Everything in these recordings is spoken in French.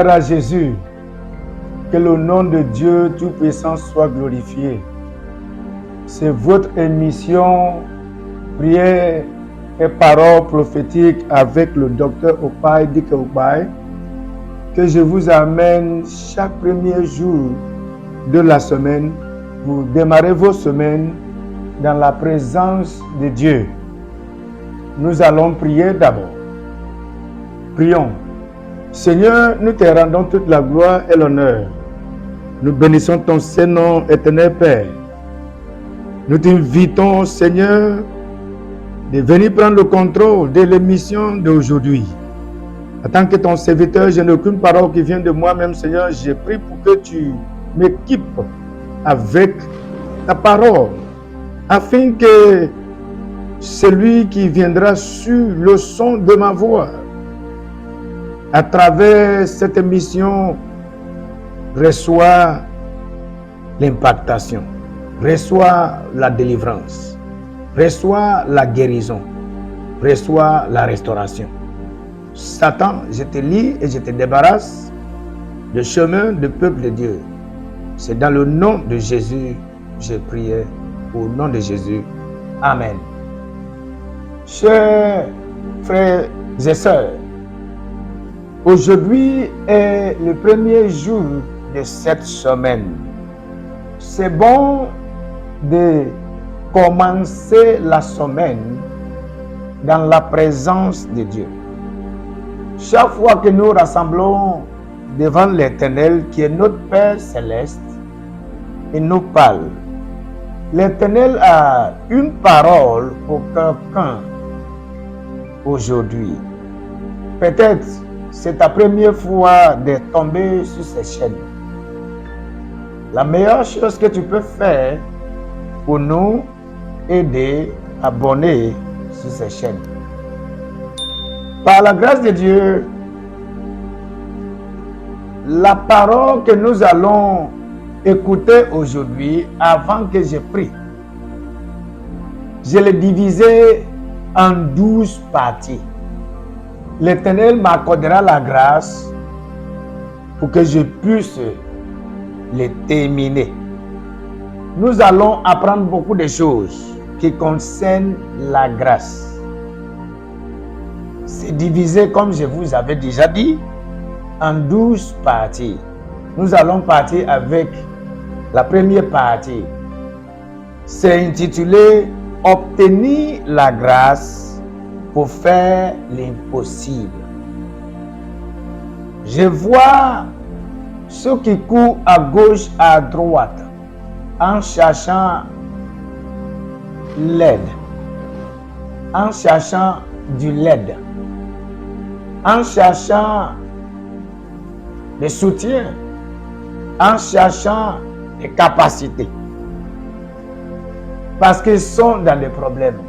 Gloire à Jésus. Que le nom de Dieu Tout-Puissant soit glorifié. C'est votre émission Prière et Paroles prophétiques avec le docteur Opaï Dike Opaï que je vous amène chaque premier jour de la semaine. Vous démarrez vos semaines dans la présence de Dieu. Nous allons prier d'abord. Prions. Seigneur, nous te rendons toute la gloire et l'honneur. Nous bénissons ton Saint-Nom, éternel Père. Nous t'invitons, Seigneur, de venir prendre le contrôle de l'émission d'aujourd'hui. En tant que ton serviteur, je n'ai aucune parole qui vient de moi-même, Seigneur. Je prie pour que tu m'équipes avec ta parole, afin que celui qui viendra sur le son de ma voix, à travers cette émission, reçoit l'impactation, reçoit la délivrance, reçoit la guérison, reçoit la restauration. Satan, je te lie et je te débarrasse du chemin du peuple de Dieu. C'est dans le nom de Jésus, j'ai prié, au nom de Jésus. Amen. Chers frères et sœurs, aujourd'hui est le premier jour de cette semaine. C'est bon de commencer la semaine dans la présence de Dieu. Chaque fois que nous rassemblons devant l'Éternel, qui est notre Père céleste, il nous parle. L'Éternel a une parole pour quelqu'un aujourd'hui. Peut-être c'est ta première fois de tomber sur ces chaînes. La meilleure chose que tu peux faire pour nous aider à abonner sur ces chaînes. Par la grâce de Dieu, la parole que nous allons écouter aujourd'hui, avant que je prie, je l'ai divisée en 12 parties. L'Éternel m'accordera la grâce pour que je puisse les terminer. Nous allons apprendre beaucoup de choses qui concernent la grâce. C'est divisé, comme je vous avais déjà dit, en 12 parties. Nous allons partir avec la première partie. C'est intitulé « Obtenir la grâce pour faire l'impossible ». Je vois ceux qui courent à gauche, à droite, en cherchant l'aide, en cherchant du l'aide, en cherchant le soutien, en cherchant des capacités. Parce qu'ils sont dans des problèmes.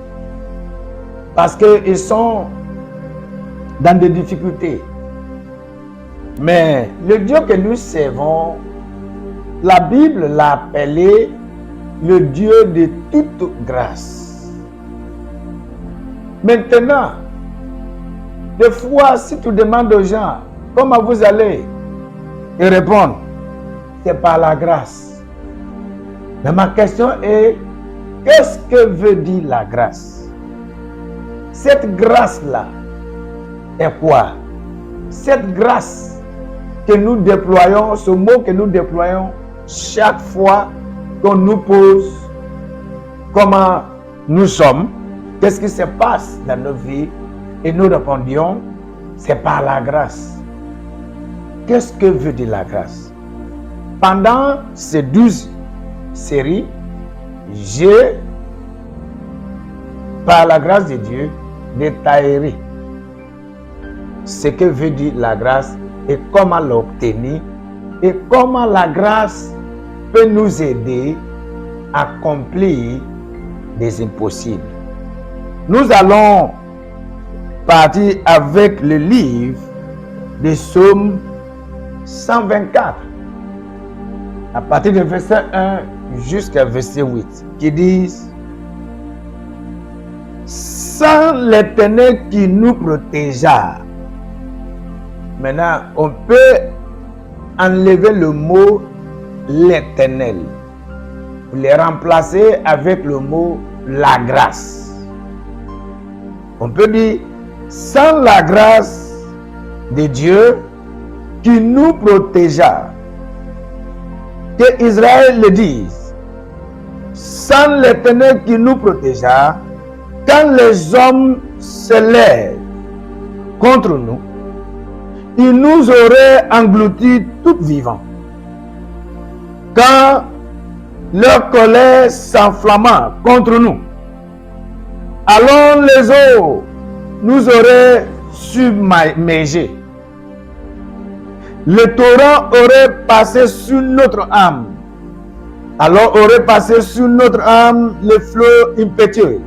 Parce qu'ils sont dans des difficultés. Mais le Dieu que nous servons, la Bible l'a appelé le Dieu de toute grâce. Maintenant, des fois, si tu demandes aux gens comment vous allez, ils répondent, c'est par la grâce. Mais ma question est, qu'est-ce que veut dire la grâce? Cette grâce-là est quoi? Cette grâce que nous déployons, ce mot que nous déployons chaque fois qu'on nous pose comment nous sommes, qu'est-ce qui se passe dans nos vies, et nous répondions, c'est par la grâce. Qu'est-ce que veut dire la grâce? Pendant ces 12 séries, j'ai, par la grâce de Dieu, détaillé ce que veut dire la grâce et comment l'obtenir et comment la grâce peut nous aider à accomplir des impossibles. Nous allons partir avec le livre des Psaumes 124, à partir du verset 1 jusqu'à verset 8, qui disent: sans l'Éternel qui nous protégea. Maintenant, on peut enlever le mot l'Éternel. Vous les remplacez avec le mot la grâce. On peut dire, sans la grâce de Dieu qui nous protégea, que Israël le dise, sans l'Éternel qui nous protégea, quand les hommes se lèvent contre nous, ils nous auraient engloutis tout vivants. Quand leur colère s'enflamma contre nous, alors les eaux nous auraient submergés. Le torrent aurait passé sur notre âme. Alors aurait passé sur notre âme le flot impétueux.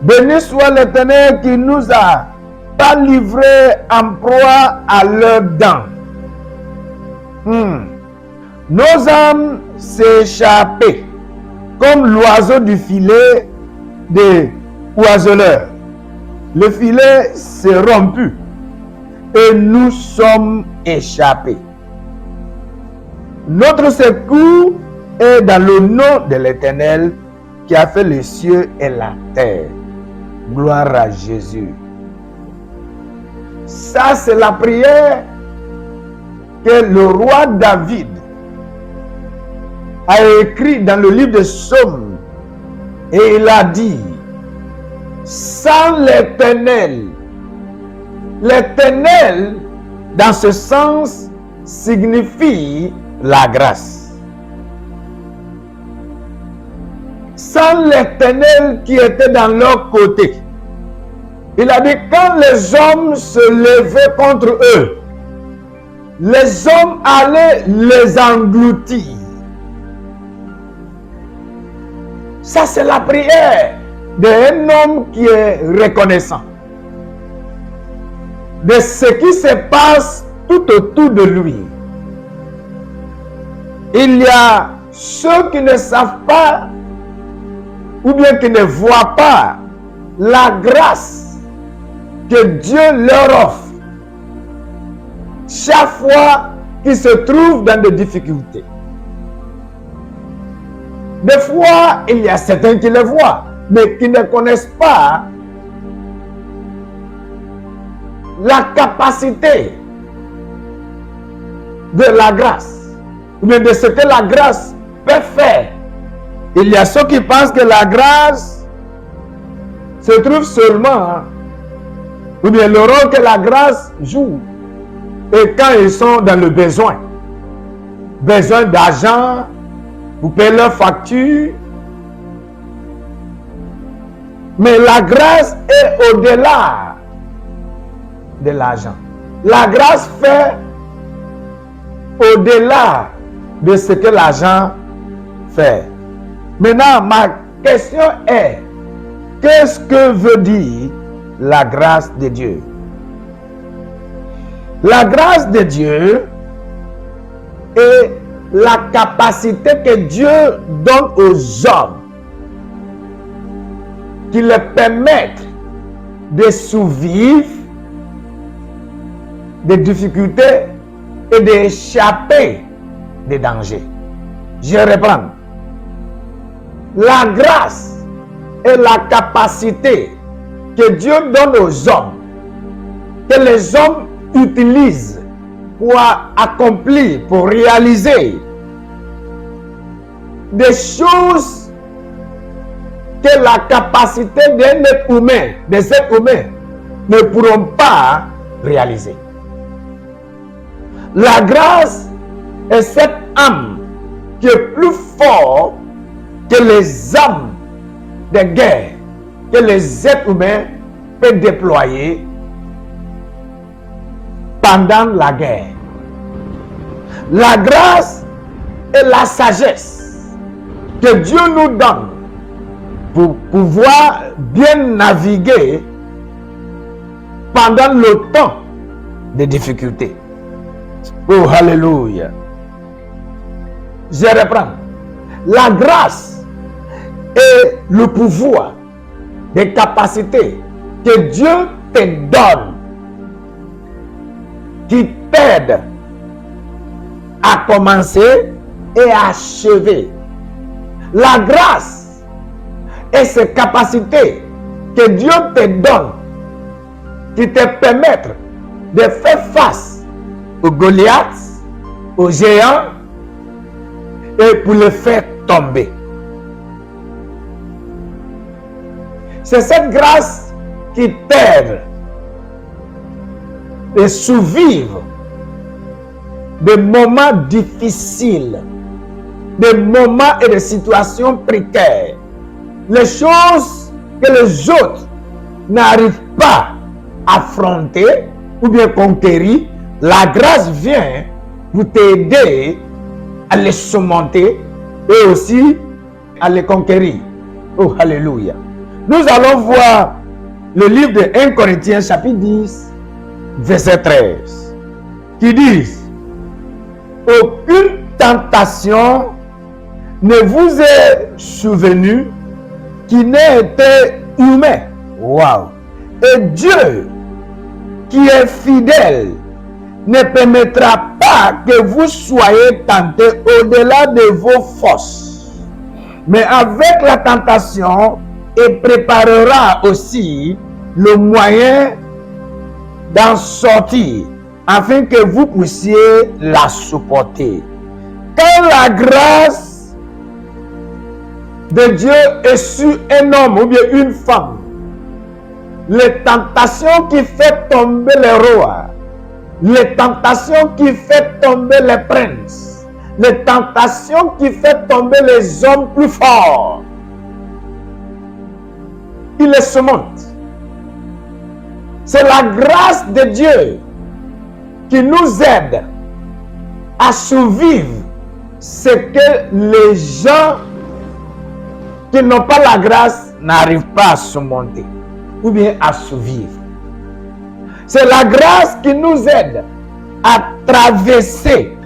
Béni soit l'Éternel qui nous a pas livrés en proie à leurs dents. Nos âmes s'échappaient comme l'oiseau du filet des oiseleurs. Le filet s'est rompu et nous sommes échappés. Notre secours est dans le nom de l'Éternel qui a fait les cieux et la terre. Gloire à Jésus. Ça, c'est la prière que le roi David a écrit dans le livre de Psaumes. Et il a dit, sans l'Éternel, l'Éternel, dans ce sens, signifie la grâce. Sans l'Éternel qui était dans leur côté. Il a dit, quand les hommes se levaient contre eux, les hommes allaient les engloutir. Ça, c'est la prière d'un homme qui est reconnaissant de ce qui se passe tout autour de lui. Il y a ceux qui ne savent pas ou bien qui ne voient pas la grâce que Dieu leur offre chaque fois qu'ils se trouvent dans des difficultés. Des fois, il y a certains qui le voient, mais qui ne connaissent pas la capacité de la grâce, ou bien de ce que la grâce peut faire. Il y a ceux qui pensent que la grâce se trouve seulement, ou bien le rôle que la grâce joue, et quand ils sont dans le besoin d'argent, pour payer leurs factures. Mais la grâce est au-delà de l'argent. La grâce fait au-delà de ce que l'argent fait. Maintenant, ma question est, qu'est-ce que veut dire la grâce de Dieu? La grâce de Dieu est la capacité que Dieu donne aux hommes qui leur permettent de survivre des difficultés et d'échapper des dangers. Je reprends. La grâce est la capacité que Dieu donne aux hommes, que les hommes utilisent pour accomplir, pour réaliser des choses que la capacité d'un être humain, des êtres humains, ne pourront pas réaliser. La grâce est cette âme qui est plus forte que les âmes de guerre que les êtres humains peuvent déployer pendant la guerre. La grâce et la sagesse que Dieu nous donne pour pouvoir bien naviguer pendant le temps de difficultés. Oh, alléluia. Je reprends. La grâce et le pouvoir, des capacités que Dieu te donne, qui t'aident a commencé et achevé. La grâce et ses capacités que Dieu te donne, qui te permettent de faire face aux Goliaths, aux géants, et pour les faire tomber. C'est cette grâce qui t'aide de survivre des moments difficiles, des moments et des situations précaires, les choses que les autres n'arrivent pas à affronter ou bien conquérir. La grâce vient pour t'aider à les surmonter et aussi à les conquérir. Oh, alléluia. Nous allons voir le livre de 1 Corinthiens chapitre 10, verset 13, qui dit: aucune tentation ne vous est survenue qui n'ait été humaine. Wow. Et Dieu, qui est fidèle, ne permettra pas que vous soyez tentés au-delà de vos forces. Mais avec la tentation, il préparera aussi le moyen d'en sortir, afin que vous puissiez la supporter. Quand la grâce de Dieu est sur un homme ou bien une femme, les tentations qui font tomber les rois, les tentations qui font tomber les princes, les tentations qui font tomber les hommes plus forts, il les surmonte. C'est la grâce de Dieu qui nous aide à survivre ce que les gens qui n'ont pas la grâce n'arrivent pas à surmonter ou bien à survivre. C'est la grâce qui nous aide à traverser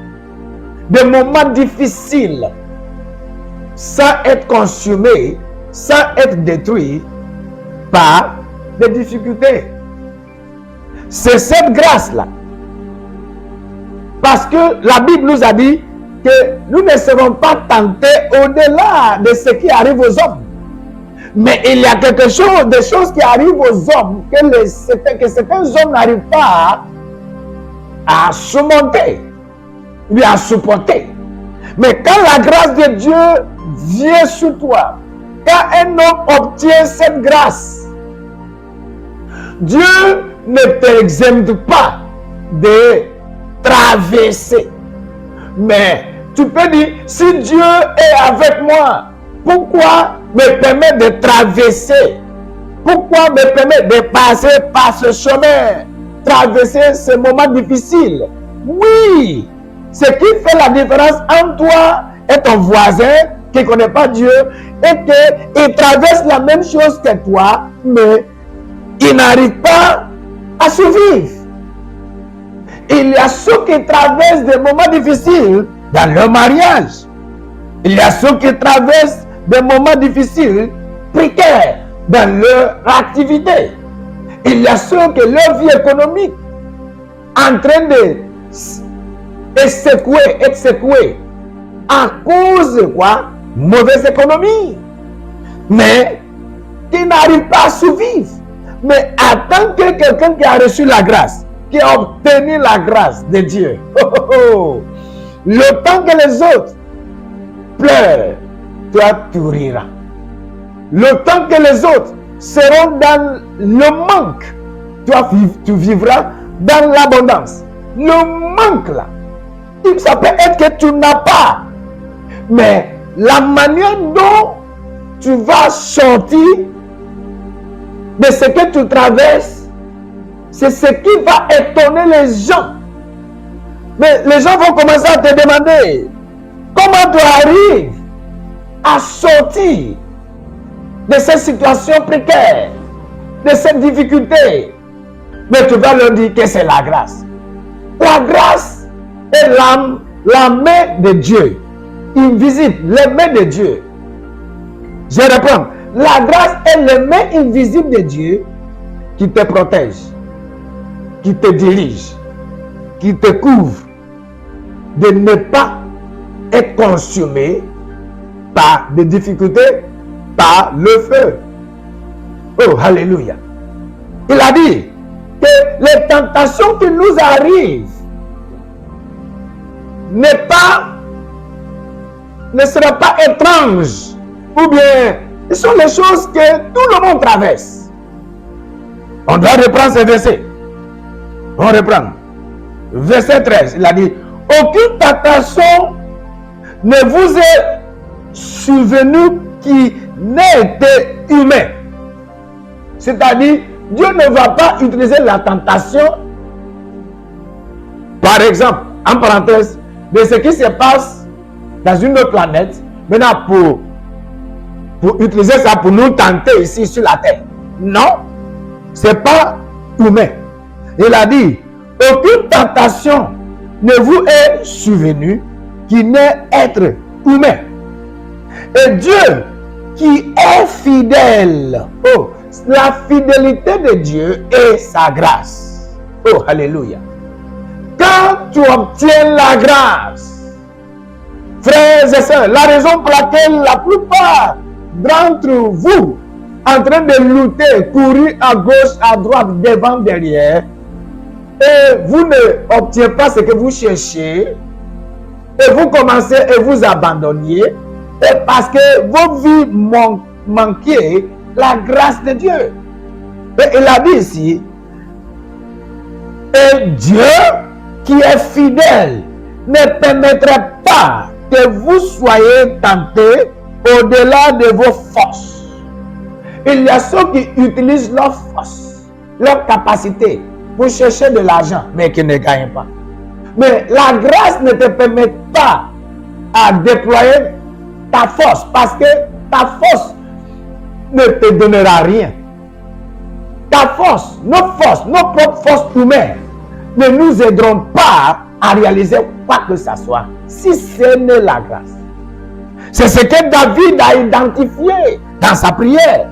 des moments difficiles sans être consumés, sans être détruits par des difficultés. C'est cette grâce-là. Parce que la Bible nous a dit que nous ne serons pas tentés au-delà de ce qui arrive aux hommes. Mais il y a quelque chose, des choses qui arrivent aux hommes que certains hommes n'arrivent pas à surmonter, ou à supporter. Mais quand la grâce de Dieu vient sur toi, quand un homme obtient cette grâce, Dieu ne t'exempte pas de traverser. Mais tu peux dire, si Dieu est avec moi, pourquoi me permet de traverser? Pourquoi me permet de passer par ce chemin, traverser ce moment difficile? Oui, ce qui fait la différence entre toi et ton voisin qui ne connaît pas Dieu, est qu'il traverse la même chose que toi, mais il n'arrive pas à survivre. Il y a ceux qui traversent des moments difficiles dans leur mariage. Il y a ceux qui traversent des moments difficiles, précaires, dans leur activité. Il y a ceux que leur vie économique en train de être secouée à cause de quoi? Mauvaise économie. Mais qui n'arrive pas à survivre. Mais en tant que quelqu'un qui a reçu la grâce, qui a obtenu la grâce de Dieu, le temps que les autres pleurent, toi tu riras. Le temps que les autres seront dans le manque, toi tu vivras dans l'abondance. Le manque là, ça peut être que tu n'as pas, mais la manière dont tu vas sortir de ce que tu traverses, c'est ce qui va étonner les gens. Mais les gens vont commencer à te demander comment tu arrives à sortir de cette situation précaire, de cette difficulté. Mais tu vas leur dire que c'est la grâce. La grâce est la main de Dieu, invisible, les mains de Dieu. Je reprends. La grâce est les mains invisibles de Dieu qui te protège, qui te dirige, qui te couvre de ne pas être consumé par des difficultés, par le feu. Oh, alléluia. Il a dit que les tentations qui nous arrivent ne sera pas étrange, ou bien ce sont les choses que tout le monde traverse. On doit reprendre ces versets. On reprend. Verset 13, il a dit, aucune tentation ne vous est survenue qui n'ait été humain. C'est-à-dire, Dieu ne va pas utiliser la tentation, par exemple, en parenthèse, de ce qui se passe dans une autre planète, maintenant pour utiliser ça pour nous tenter ici sur la terre. Non, c'est pas humain. Il a dit, aucune tentation ne vous est survenue qui n'est être humain. Et Dieu qui est fidèle, oh, la fidélité de Dieu est sa grâce. Oh, alléluia. Quand tu obtiens la grâce, frères et sœurs, la raison pour laquelle la plupart d'entre vous en train de lutter, courir à gauche, à droite, devant, derrière, et vous ne obtenez pas ce que vous cherchez, et vous commencez et vous abandonniez, et parce que vos vies manquaient la grâce de Dieu. Et il a dit ici, et Dieu qui est fidèle ne permettra pas que vous soyez tentés au-delà de vos forces. Il y a ceux qui utilisent leur force, leur capacité pour chercher de l'argent, mais qui ne gagnent pas. Mais la grâce ne te permet pas à déployer ta force, parce que ta force ne te donnera rien. Ta force, nos propres forces humaines ne nous aideront pas à réaliser quoi que ce soit, si ce n'est la grâce. C'est ce que David a identifié dans sa prière,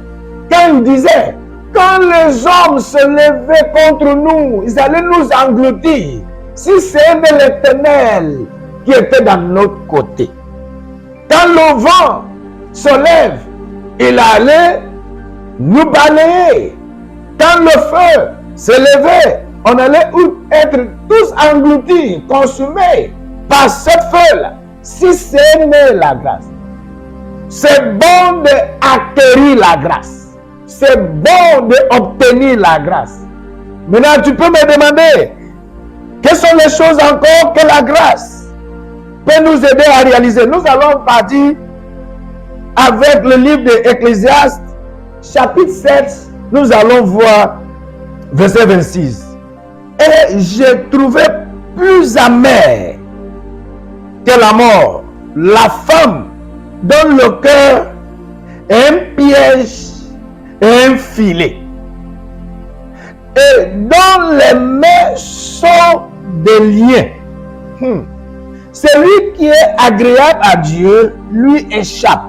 quand il disait, quand les hommes se levaient contre nous, ils allaient nous engloutir, si c'est de l'Éternel qui était dans notre côté. Quand le vent se lève, il allait nous balayer. Quand le feu se levait, on allait être tous engloutis, consumés par ce feu-là, si ce n'est la grâce. C'est bon d'acquérir la grâce. C'est bon d'obtenir la grâce. Maintenant, tu peux me demander, quelles sont les choses encore que la grâce peut nous aider à réaliser? Nous allons partir avec le livre de Ecclésiaste, chapitre 7, nous allons voir verset 26. Et j'ai trouvé plus amer que la mort la femme dont le cœur est un piège et un filet, et dont les mains sont des liens. Celui qui est agréable à Dieu lui échappe,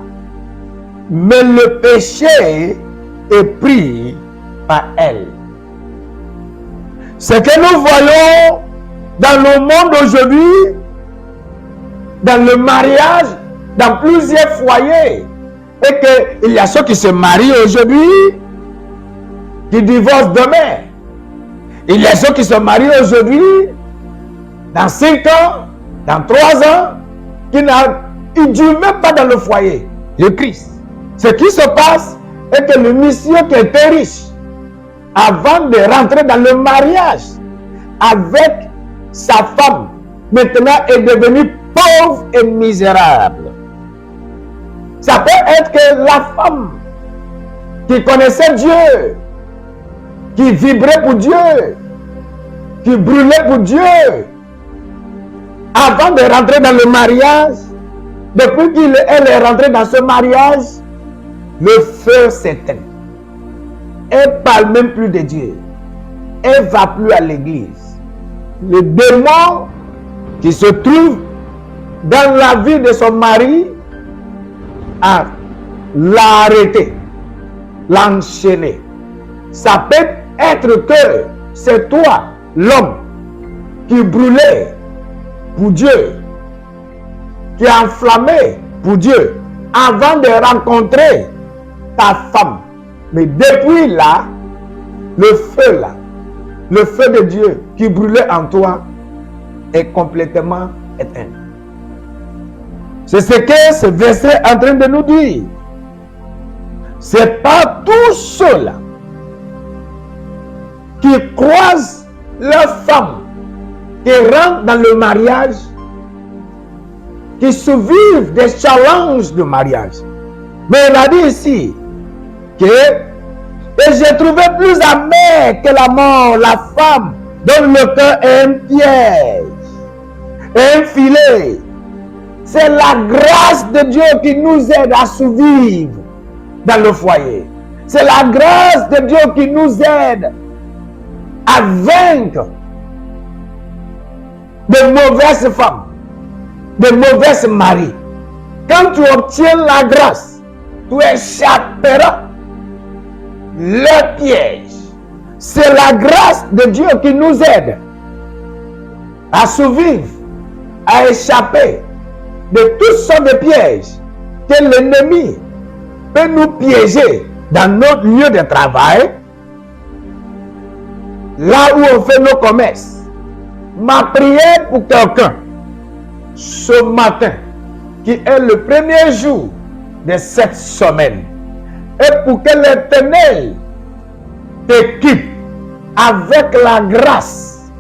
mais le péché est pris par elle. Ce que nous voyons dans le monde aujourd'hui, dans le mariage, dans plusieurs foyers, et qu'il y a ceux qui se marient aujourd'hui, qui divorcent demain. Il y a ceux qui se marient aujourd'hui, dans 5 ans, dans 3 ans, qui ne durent même pas dans le foyer de Christ. Ce qui se passe est que le monsieur qui était riche, avant de rentrer dans le mariage avec sa femme, maintenant est devenu pauvre et misérable. Ça peut être que la femme qui connaissait Dieu, qui vibrait pour Dieu, qui brûlait pour Dieu, avant de rentrer dans le mariage, depuis qu'elle est rentrée dans ce mariage, le feu s'éteint. Elle ne parle même plus de Dieu. Elle ne va plus à l'église. Le démon qui se trouve dans la vie de son mari l'a arrêté, l'a enchaîné. Ça peut être que c'est toi, l'homme, qui brûlait pour Dieu, qui est enflammé pour Dieu avant de rencontrer ta femme. Mais depuis là, le feu de Dieu qui brûlait en toi est complètement éteint. C'est ce que ce verset est en train de nous dire. C'est pas tous ceux-là qui croisent leur femme, qui rentrent dans le mariage, qui survivent des challenges de mariage. Mais il a dit ici que et j'ai trouvé plus amer que la mort la femme dont le cœur est un piège, un filet. C'est la grâce de Dieu qui nous aide à survivre dans le foyer. C'est la grâce de Dieu qui nous aide à vaincre de mauvaises femmes, de mauvaises maris. Quand tu obtiens la grâce, tu échapperas le piège. C'est la grâce de Dieu qui nous aide à survivre, à échapper de toutes sortes de pièges que l'ennemi peut nous piéger dans notre lieu de travail, là où on fait nos commerces. Ma prière pour quelqu'un ce matin, qui est le premier jour de cette semaine, et pour que l'Éternel t'équipe avec la grâce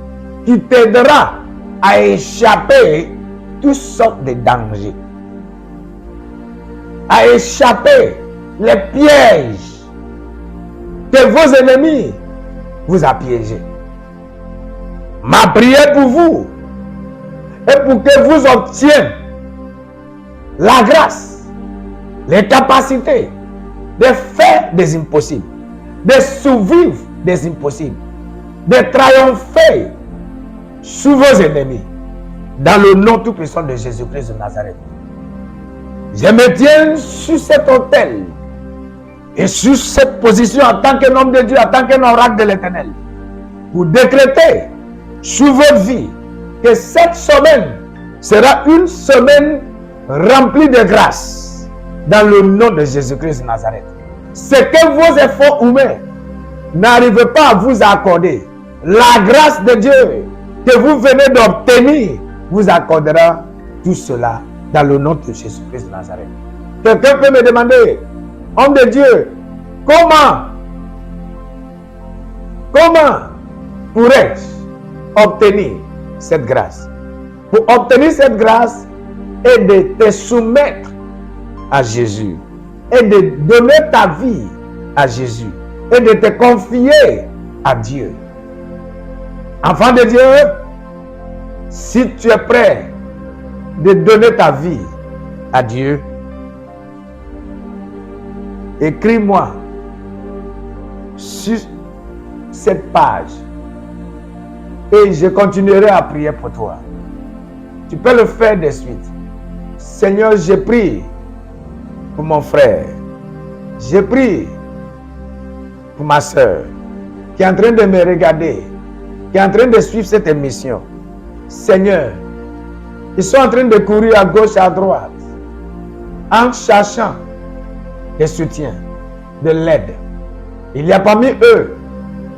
qui t'aidera à échapper toutes sortes de dangers, à échapper les pièges que vos ennemis vous a piégés. Ma prière pour vous est pour que vous obteniez la grâce, les capacités de faire des impossibles, de survivre des impossibles, de triompher sur vos ennemis, dans le nom tout puissant de Jésus-Christ de Nazareth. Je me tiens sur cet autel et sur cette position en tant qu'un homme de Dieu, en tant qu'un oracle de l'Éternel, pour décréter sur votre vie que cette semaine sera une semaine remplie de grâce dans le nom de Jésus-Christ de Nazareth. Ce que vos efforts humains n'arrivent pas à vous accorder, la grâce de Dieu que vous venez d'obtenir vous accordera tout cela dans le nom de Jésus-Christ de Nazareth. Quelqu'un peut me demander, homme de Dieu, comment pourrais-je obtenir cette grâce? Pour obtenir cette grâce et de te soumettre à Jésus et de donner ta vie à Jésus et de te confier à Dieu. Enfant de Dieu, si tu es prêt de donner ta vie à Dieu, écris-moi sur cette page et je continuerai à prier pour toi. Tu peux le faire de suite. Seigneur, je prie pour mon frère. Je prie pour ma soeur qui est en train de me regarder, qui est en train de suivre cette émission. Seigneur, ils sont en train de courir à gauche, à droite, en cherchant des soutiens, de l'aide. Il y a parmi eux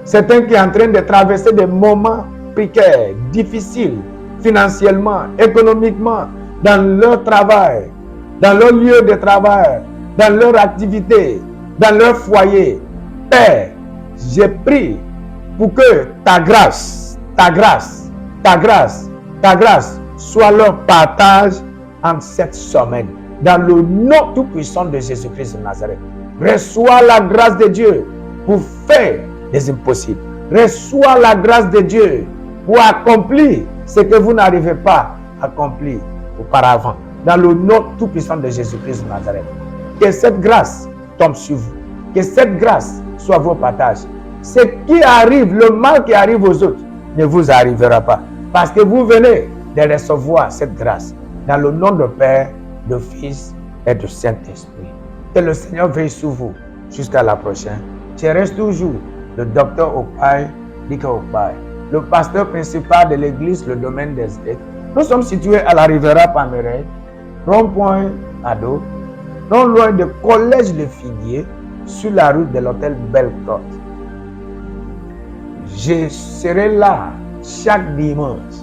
certains qui sont en train de traverser des moments précaires, difficiles, financièrement, économiquement, dans leur travail, dans leur lieu de travail, dans leur activité, dans leur foyer. Père, je prie pour que ta grâce soit leur partage en cette semaine. Dans le nom tout puissant de Jésus-Christ de Nazareth. Reçois la grâce de Dieu pour faire des impossibles. Reçois la grâce de Dieu pour accomplir ce que vous n'arrivez pas à accomplir auparavant. Dans le nom tout puissant de Jésus-Christ de Nazareth. Que cette grâce tombe sur vous. Que cette grâce soit vos partages. Ce qui arrive, le mal qui arrive aux autres, ne vous arrivera pas. Parce que vous venez de recevoir cette grâce. Dans le nom de Père, de Fils et de Saint-Esprit. Que le Seigneur veille sur vous jusqu'à la prochaine. Je reste toujours le docteur Opaï, Dika Opaï, le pasteur principal de l'église, le domaine des aides. Nous sommes situés à la Rivera Pamerey, rond-point Ado, non loin du collège Le Figuier, sur la route de l'hôtel Belle-Côte. Je serai là chaque dimanche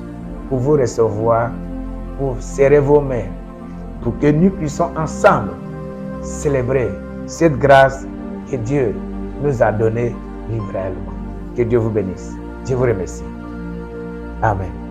pour vous recevoir, pour serrer vos mains, pour que nous puissions ensemble célébrer cette grâce que Dieu nous a donnée libéralement. Que Dieu vous bénisse. Je vous remercie. Amen.